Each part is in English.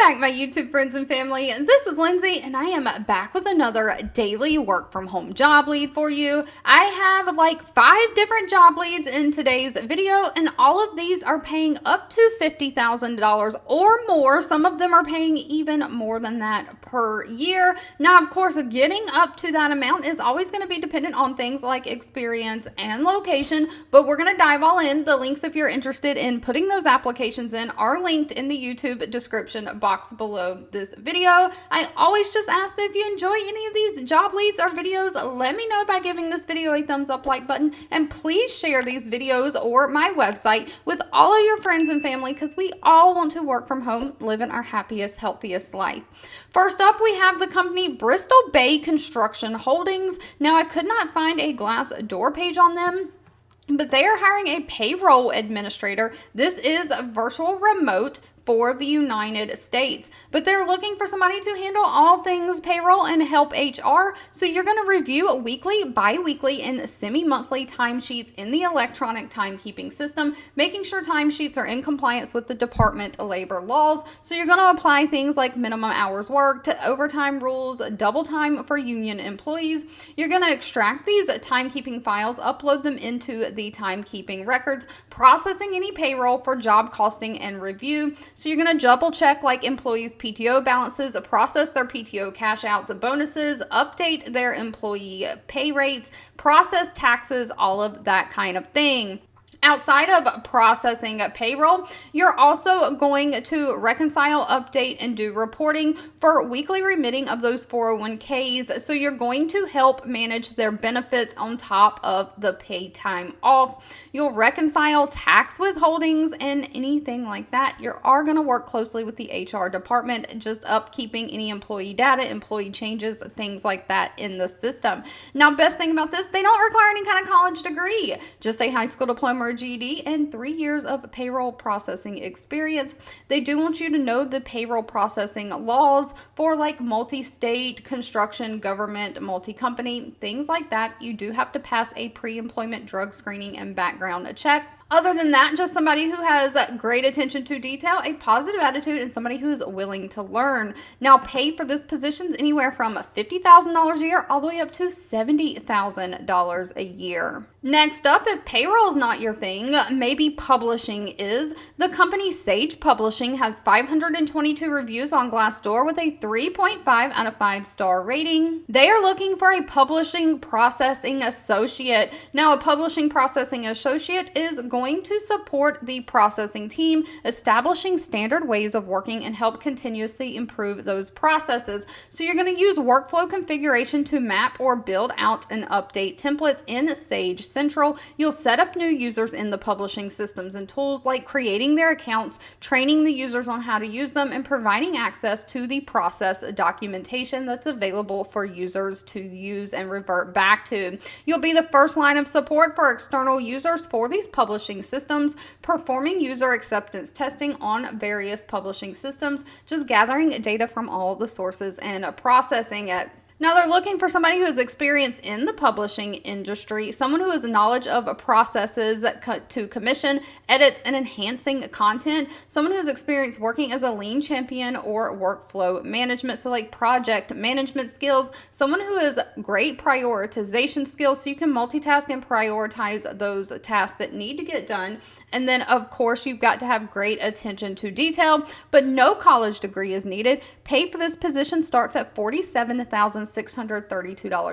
back, my YouTube friends and family. This is Lindsay, and I am back with another daily work from home job lead for you. I have like 5 different job leads in today's video, and all of these are paying up to $50,000 or more. Some of them are paying even more than that per year. Now, of course, getting up to that amount is always going to be dependent on things like experience and location, but we're going to dive all in. The links, if you're interested in putting those applications in, are linked in the YouTube description box below this video. I always just ask that if you enjoy any of these job leads or videos, let me know by giving this video a thumbs up, like button, and please share these videos or my website with all of your friends and family, because we all want to work from home, living our happiest, healthiest life. First up, we have the company Bristol Bay Construction Holdings. Now, I could not find a Glassdoor page on them, but they are hiring a payroll administrator. This is a virtual remote for the United States, but they're looking for somebody to handle all things payroll and help HR. So you're going to review weekly, bi-weekly, and semi-monthly timesheets in the electronic timekeeping system, making sure timesheets are in compliance with the Department of Labor laws. So you're going to apply things like minimum hours worked, overtime rules, double time for union employees. You're going to extract these timekeeping files, upload them into the timekeeping records, processing any payroll for job costing and review. So you're going to double check like employees' PTO balances, process their PTO cash outs, bonuses, update their employee pay rates, process taxes, all of that kind of thing. Outside of processing payroll, you're also going to reconcile, update, and do reporting for weekly remitting of those 401ks. So you're going to help manage their benefits on top of the paid time off. You'll reconcile tax withholdings and anything like that. You are going to work closely with the HR department, just upkeeping any employee data, employee changes, things like that in the system. Now, best thing about this, they don't require any kind of college degree, just a high school diploma or GED and 3 years of payroll processing experience. They do want you to know the payroll processing laws for like multi-state, construction, government, multi-company, things like that. You do have to pass a pre-employment drug screening and background check. Other than that, just somebody who has great attention to detail, a positive attitude, and somebody who is willing to learn. Now, pay for this position is anywhere from $50,000 a year all the way up to $70,000 a year. Next up, if payroll is not your thing, maybe publishing is. The company Sage Publishing has 522 reviews on Glassdoor with a 3.5 out of 5-star rating. They are looking for a publishing processing associate. Now, a publishing processing associate is going to support the processing team, establishing standard ways of working and help continuously improve those processes. So you're going to use workflow configuration to map or build out and update templates in Sage Central. You'll set up new users in the publishing systems and tools, like creating their accounts, training the users on how to use them, and providing access to the process documentation that's available for users to use and revert back to. You'll be the first line of support for external users for these publishing systems, performing user acceptance testing on various publishing systems, just gathering data from all the sources and processing it. Now, they're looking for somebody who has experience in the publishing industry, someone who has a knowledge of processes to commission, edits, and enhancing content, someone who has experience working as a lean champion or workflow management, so like project management skills, someone who has great prioritization skills, so you can multitask and prioritize those tasks that need to get done. And then, of course, you've got to have great attention to detail, but no college degree is needed. Pay for this position starts at $47,632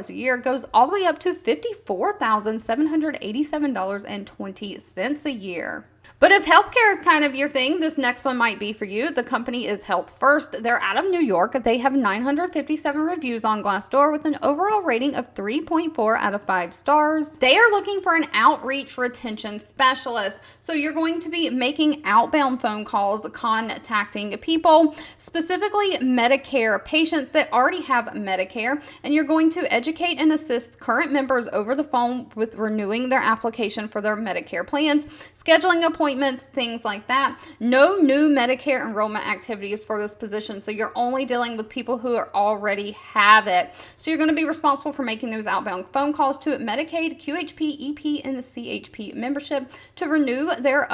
a year, goes all the way up to $54,787.20 a year. But if healthcare is kind of your thing, this next one might be for you. The company is Health First. They're out of New York. They have 957 reviews on Glassdoor with an overall rating of 3.4 out of 5 stars. They are looking for an outreach retention specialist. So you're going to be making outbound phone calls, contacting people, specifically Medicare patients that already have Medicare, and you're going to educate and assist current members over the phone with renewing their application for their Medicare plans, scheduling appointments, things like that. No new Medicare enrollment activities for this position, so you're only dealing with people who already have it. So you're going to be responsible for making those outbound phone calls to Medicaid, QHP, EP, and the CHP membership to renew their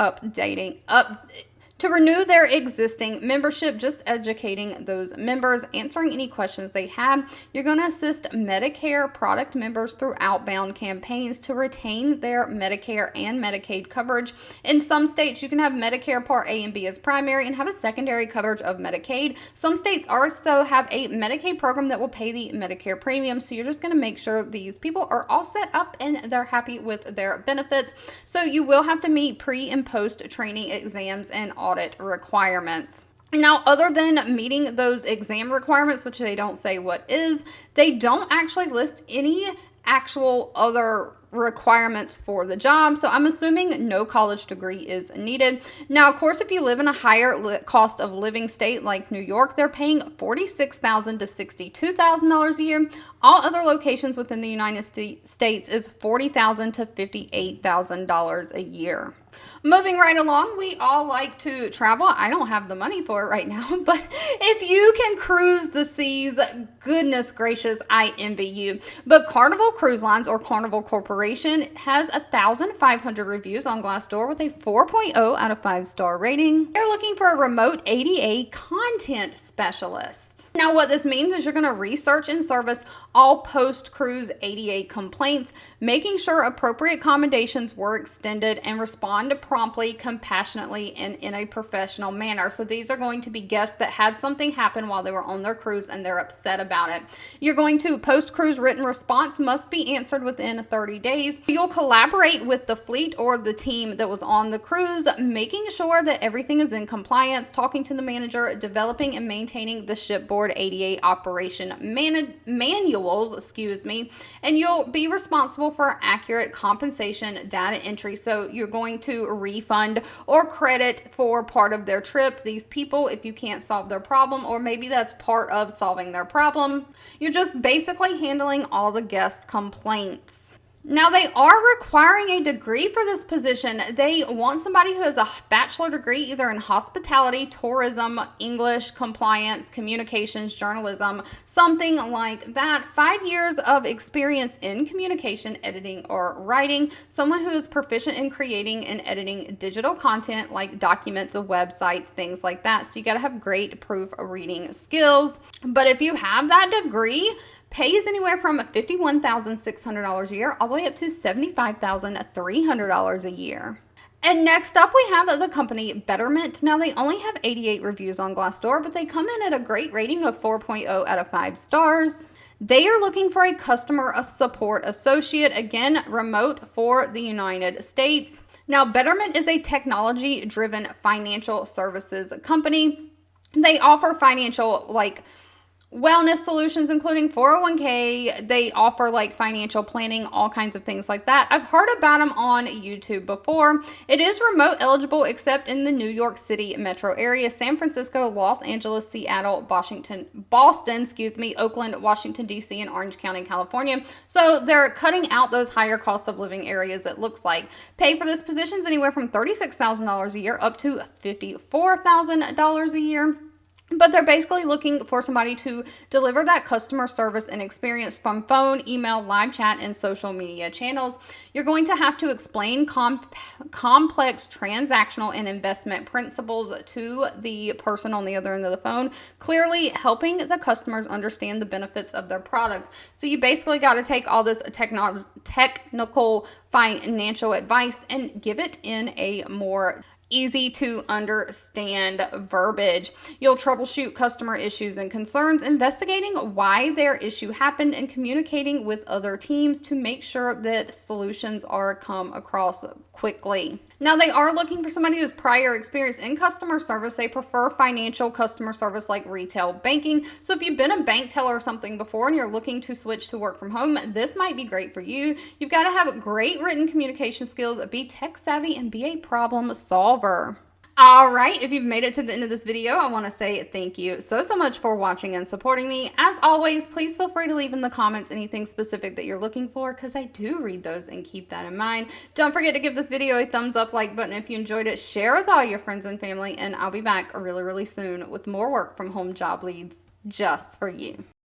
To renew their existing membership, just educating those members, answering any questions they have. You're going to assist Medicare product members through outbound campaigns to retain their Medicare and Medicaid coverage. In some states, you can have Medicare Part A and B as primary and have a secondary coverage of Medicaid. Some states also have a Medicaid program that will pay the Medicare premium. So you're just going to make sure these people are all set up and they're happy with their benefits. So you will have to meet pre and post training exams and audit requirements. Now, other than meeting those exam requirements, which they don't say what is, they don't actually list any actual other requirements for the job. So I'm assuming no college degree is needed. Now, of course, if you live in a higher cost of living state like New York, they're paying $46,000 to $62,000 a year. All other locations within the United States is $40,000 to $58,000 a year. Moving right along, we all like to travel. I don't have the money for it right now, but if you can cruise the seas, goodness gracious, I envy you. But Carnival Cruise Lines, or Carnival Corporation, has 1,500 reviews on Glassdoor with a 4.0 out of 5-star rating. They're looking for a remote ADA content specialist. Now, what this means is you're going to research and service all post-cruise ADA complaints, making sure appropriate accommodations were extended, and respond promptly, compassionately, and in a professional manner. So these are going to be guests that had something happen while they were on their cruise and they're upset about it. You're going to post-cruise written response must be answered within 30 days. You'll collaborate with the fleet or the team that was on the cruise, making sure that everything is in compliance, talking to the manager, developing and maintaining the shipboard ADA operation manuals, and you'll be responsible for accurate compensation data entry. So you're going to refund or credit for part of their trip these people if you can't solve their problem, or maybe that's part of solving their problem. You're just basically handling all the guest complaints. Now, they are requiring a degree for this position. They want somebody who has a bachelor degree either in hospitality, tourism, English, compliance, communications, journalism, something like that. 5 years of experience in communication, editing, or writing. Someone who is proficient in creating and editing digital content like documents of websites, things like that. So you got to have great proofreading skills. But if you have that degree, pay is anywhere from $51,600 a year all the way up to $75,300 a year. And next up, we have the company Betterment. Now, they only have 88 reviews on Glassdoor, but they come in at a great rating of 4.0 out of 5 stars. They are looking for a customer support associate, again, remote for the United States. Now, Betterment is a technology-driven financial services company. They offer financial, wellness solutions, including 401k. They offer financial planning, all kinds of things like that. I've heard about them on YouTube before. It is remote eligible except in the New York City metro area, San Francisco, Los Angeles, Seattle, Boston, Oakland, Washington, D.C., and Orange County, California. So they're cutting out those higher cost of living areas, it looks like. Pay for this position is anywhere from $36,000 a year up to $54,000 a year. But they're basically looking for somebody to deliver that customer service and experience from phone, email, live chat, and social media channels. You're going to have to explain complex transactional and investment principles to the person on the other end of the phone, clearly helping the customers understand the benefits of their products. So you basically got to take all this technical financial advice and give it in a more easy to understand verbiage. You'll troubleshoot customer issues and concerns, investigating why their issue happened, and communicating with other teams to make sure that solutions are come across quickly. Now, they are looking for somebody who's prior experience in customer service. They prefer financial customer service like retail banking. So if you've been a bank teller or something before and you're looking to switch to work from home, this might be great for you. You've got to have great written communication skills, be tech savvy, and be a problem solver. All right, if you've made it to the end of this video, I want to say thank you so much for watching and supporting me. As always, please feel free to leave in the comments anything specific that you're looking for, because I do read those and keep that in mind. Don't forget to give this video a thumbs up, like button if you enjoyed it, share with all your friends and family, and I'll be back really soon with more work from home job leads just for you.